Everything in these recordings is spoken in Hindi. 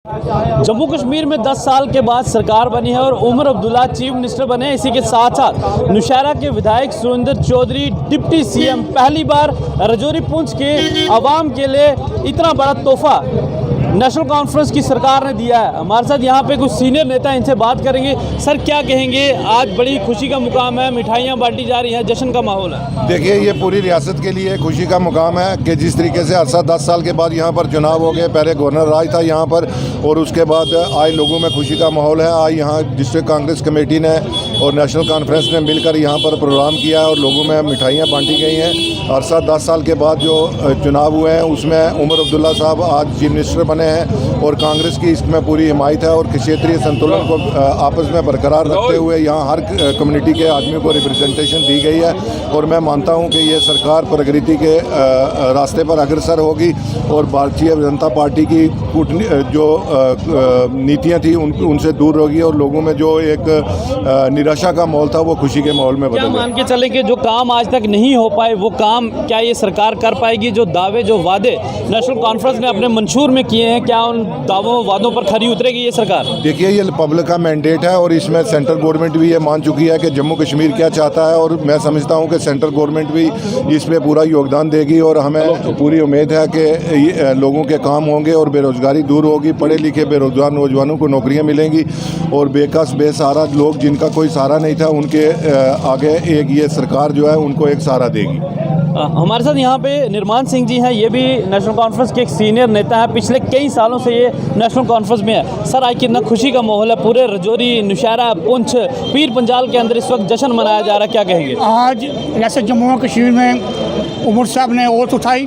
जम्मू कश्मीर में 10 साल के बाद सरकार बनी है और उमर अब्दुल्ला चीफ मिनिस्टर बने। इसी के साथ साथ नौशहरा के विधायक सुरेंद्र चौधरी डिप्टी सीएम। पहली बार राजौरी पुंछ के आवाम के लिए इतना बड़ा तोहफा नेशनल कॉन्फ्रेंस की सरकार ने दिया है। हमारे साथ यहाँ पे कुछ सीनियर नेता, इनसे बात करेंगे। सर, क्या कहेंगे? आज बड़ी खुशी का मुकाम है, मिठाइयाँ बांटी जा रही हैं, जश्न का माहौल है। देखिए, ये पूरी रियासत के लिए खुशी का मुकाम है कि जिस तरीके से 10 साल के बाद यहाँ पर चुनाव हो गए। पहले गवर्नर राज था यहाँ पर और उसके बाद आज लोगों में खुशी का माहौल है। आज यहाँ डिस्ट्रिक्ट कांग्रेस कमेटी ने और नेशनल कॉन्फ्रेंस ने मिलकर यहाँ पर प्रोग्राम किया है और लोगों में मिठाइयाँ बांटी गई हैं। 10 साल के बाद जो चुनाव हुए हैं उसमें उमर अब्दुल्ला साहब आज चीफ मिनिस्टर बने हैं और कांग्रेस की इसमें पूरी हिमायत है और क्षेत्रीय संतुलन को आपस में बरकरार रखते हुए यहाँ हर कम्युनिटी के आदमी को रिप्रेजेंटेशन दी गई है। और मैं मानता हूँ कि ये सरकार प्रगति के रास्ते पर अग्रसर होगी और भारतीय जनता पार्टी की जो नीतियाँ थी उनसे दूर होगी और लोगों में जो एक निराशा का माहौल था वो खुशी के माहौल में बदल गया। मान के चले कि जो काम आज तक नहीं हो पाए वो काम क्या ये सरकार कर पाएगी? जो दावे, जो वादे नेशनल कॉन्फ्रेंस ने अपने मंशूर में किए हैं, क्या उन दावों वादों पर खरी उतरेगी ये सरकार? देखिए, ये पब्लिक का मैंडेट है और इसमें सेंट्रल गवर्नमेंट भी ये मान चुकी है कि जम्मू कश्मीर क्या चाहता है और मैं समझता हूँ कि सेंट्रल गवर्नमेंट भी इसमें पूरा योगदान देगी और हमें पूरी उम्मीद है कि लोगों के काम होंगे और बेरोजगारी दूर होगी। पढ़े लिखे बेरोजगार नौजवानों को नौकरियाँ मिलेंगी और बेकस बेसहारा लोग जिनका कोई सहारा नहीं था उनके आगे एक ये सरकार जो है उनको एक सहारा देगी। हमारे साथ यहाँ पे निर्माण सिंह जी हैं। ये भी नेशनल कॉन्फ्रेंस के एक सीनियर नेता हैं, पिछले कई सालों से ये नेशनल कॉन्फ्रेंस में है। सर, आज कितना खुशी का माहौल है? पूरे राजौरी, नौशहरा, पुंछ, पीर पंजाल के अंदर इस वक्त जश्न मनाया जा रहा है, क्या कहेंगे? आज जैसे जम्मू कश्मीर में उमर साहब ने ओथ उठाई,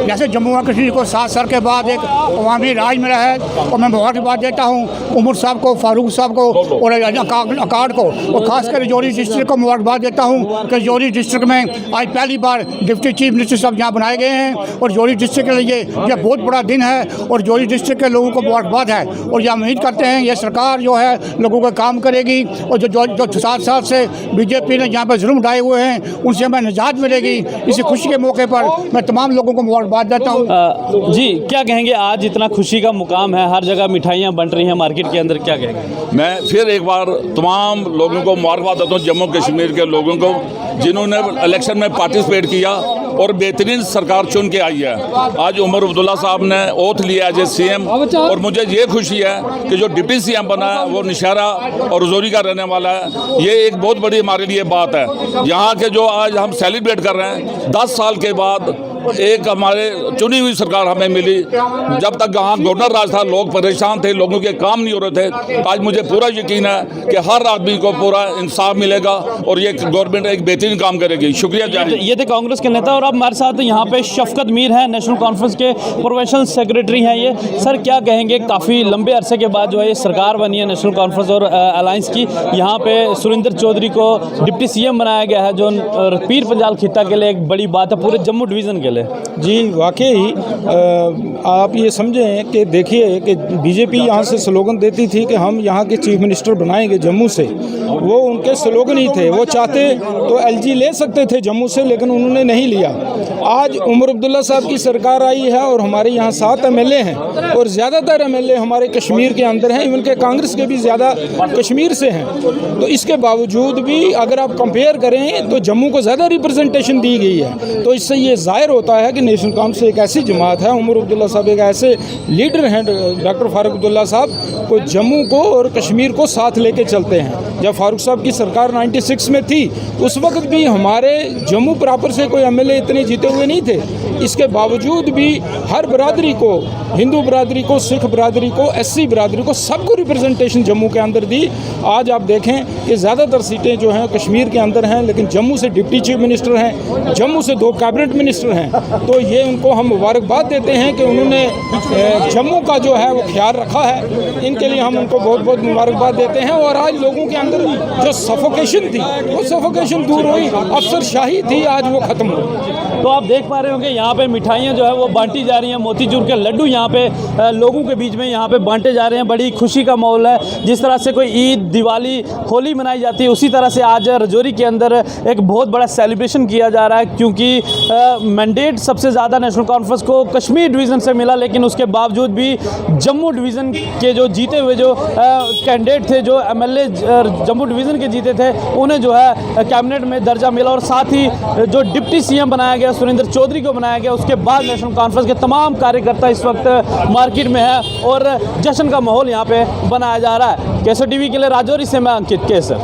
जैसे जम्मू कश्मीर को 7 साल के बाद एक अवामी राज मिला है और मैं मुबारकबाद देता हूँ उमर साहब को, फारूक साहब को और अकाड़ को और खासकर राजौरी डिस्ट्रिक्ट को मुबारकबाद देता हूँ कि राजौरी डिस्ट्रिक्ट में आज पहली बार डिप्टी चीफ मिनिस्टर साहब यहाँ बनाए गए हैं और राजौरी डिस्ट्रिक्ट के लिए यह बहुत बड़ा दिन है और राजौरी डिस्ट्रिक्ट के लोगों को मुबारकबाद है और यह उम्मीद करते हैं ये सरकार जो है लोगों का काम करेगी और जो 7 साल से बीजेपी ने यहाँ पर जुल्म ढाए हुए हैं उनसे हमें निजात मिलेगी। इसी खुशी के मौके पर मैं तमाम लोगों को मुबारकबाद देता हूँ। जी, क्या कहेंगे? आज इतना खुशी का मुकाम है, हर जगह मिठाइयाँ बंट रही हैं मार्केट के अंदर, क्या कहेंगे? मैं फिर एक बार तमाम लोगों को मुबारकबाद देता हूँ, जम्मू कश्मीर के लोगों को जिन्होंने इलेक्शन में पार्टिसिपेट किया और बेहतरीन सरकार चुन के आई है। आज उमर अब्दुल्ला साहब ने ओथ लिया एज ए सीएम और मुझे ये खुशी है कि जो डिप्टी सीएम बना है वो नौशहरा और राजौरी का रहने वाला है। ये एक बहुत बड़ी हमारे लिए बात है। यहाँ के जो आज हम सेलिब्रेट कर रहे हैं 10 साल के बाद एक हमारे चुनी हुई सरकार हमें मिली। जब तक यहाँ गवर्नर राज था लोग परेशान थे, लोगों के काम नहीं हो रहे थे। आज मुझे पूरा यकीन है कि हर आदमी को पूरा इंसाफ मिलेगा और ये गवर्नमेंट एक बेहतरीन काम करेगी। शुक्रिया जारी। ये थे कांग्रेस के नेता और अब हमारे साथ यहाँ पे शफकत मीर हैं, नेशनल कॉन्फ्रेंस के प्रोफेशनल सेक्रेटरी हैं ये। सर, क्या कहेंगे? काफ़ी लंबे अरसे के बाद जो है ये सरकार बनी है नेशनल कॉन्फ्रेंस और अलायंस की। यहाँ पे सुरेंद्र चौधरी को डिप्टी सीएम बनाया गया है, जो पीर पंजाल खित्ता के लिए एक बड़ी बात है, पूरे जम्मू डिवीज़न के लिए। जी, वाकई आप ये समझें कि देखिए कि बीजेपी यहाँ से स्लोगन देती थी कि हम यहाँ के चीफ मिनिस्टर बनाएंगे जम्मू से। वो उनके स्लोगन ही थे। वो चाहते तो एलजी ले सकते थे जम्मू से, लेकिन उन्होंने नहीं लिया। आज उमर अब्दुल्ला साहब की सरकार आई है और हमारे यहाँ 7 एमएलए हैं और ज़्यादातर एमएलए हमारे कश्मीर के अंदर हैं, इवन के कांग्रेस के भी ज़्यादा कश्मीर से हैं। तो इसके बावजूद भी अगर आप कंपेयर करें तो जम्मू को ज़्यादा रिप्रेजेंटेशन दी गई है। तो इससे ये ज़ाहिर होता है कि नेशनल कॉन्फ्रेंस एक ऐसी जमात है, उमर अब्दुल्ला साहब एक ऐसे लीडर हैं, डॉक्टर फारूक अब्दुल्ला साहब को जम्मू को और कश्मीर को साथ लेके चलते हैं। जब फारूक साहब की सरकार 96 में थी उस वक्त भी हमारे जम्मू प्रॉपर से कोई एमएलए इतने जीते हुए नहीं थे। इसके बावजूद भी हर बरादरी को, हिंदू बरादरी को, सिख बरादरी को, एससी बरादरी को, सबको रिप्रेजेंटेशन जम्मू के अंदर दी। आज आप देखें कि ज़्यादातर सीटें जो हैं कश्मीर के अंदर हैं, लेकिन जम्मू से डिप्टी चीफ मिनिस्टर हैं, जम्मू से 2 कैबिनेट मिनिस्टर हैं। तो ये उनको हम मुबारकबाद देते हैं कि उन्होंने जम्मू का जो है वो ख्याल रखा है। इनके लिए हम उनको बहुत बहुत मुबारकबाद देते हैं। और आज लोगों के अंदर जो सफोकेशन थी वो सफोकेशन दूर हुई, अफसरशाही थी, आज वो ख़त्म हुई। तो आप देख पा रहे होंगे यहाँ पे मिठाइयाँ जो है वो बांटी जा रही हैं, मोतीचूर के लड्डू यहाँ पे लोगों के बीच में यहाँ पे बांटे जा रहे हैं। बड़ी खुशी का माहौल है। जिस तरह से कोई ईद, दिवाली, होली मनाई जाती है उसी तरह से आज राजौरी के अंदर एक बहुत बड़ा सेलिब्रेशन किया जा रहा है, क्योंकि मैंडेट कैंडिडेट सबसे ज़्यादा नेशनल कॉन्फ्रेंस को कश्मीर डिवीज़न से मिला, लेकिन उसके बावजूद भी जम्मू डिवीज़न के जो जीते हुए जो कैंडिडेट थे, जो एमएलए जम्मू डिवीज़न के जीते थे, उन्हें जो है कैबिनेट में दर्जा मिला। और साथ ही जो डिप्टी सीएम बनाया गया सुरेंद्र चौधरी को बनाया गया, उसके बाद नेशनल कॉन्फ्रेंस के तमाम कार्यकर्ता इस वक्त मार्केट में है और जश्न का माहौल यहाँ पे बनाया जा रहा है। केसर टीवी के लिए राजौरी से मैं अंकित केसर।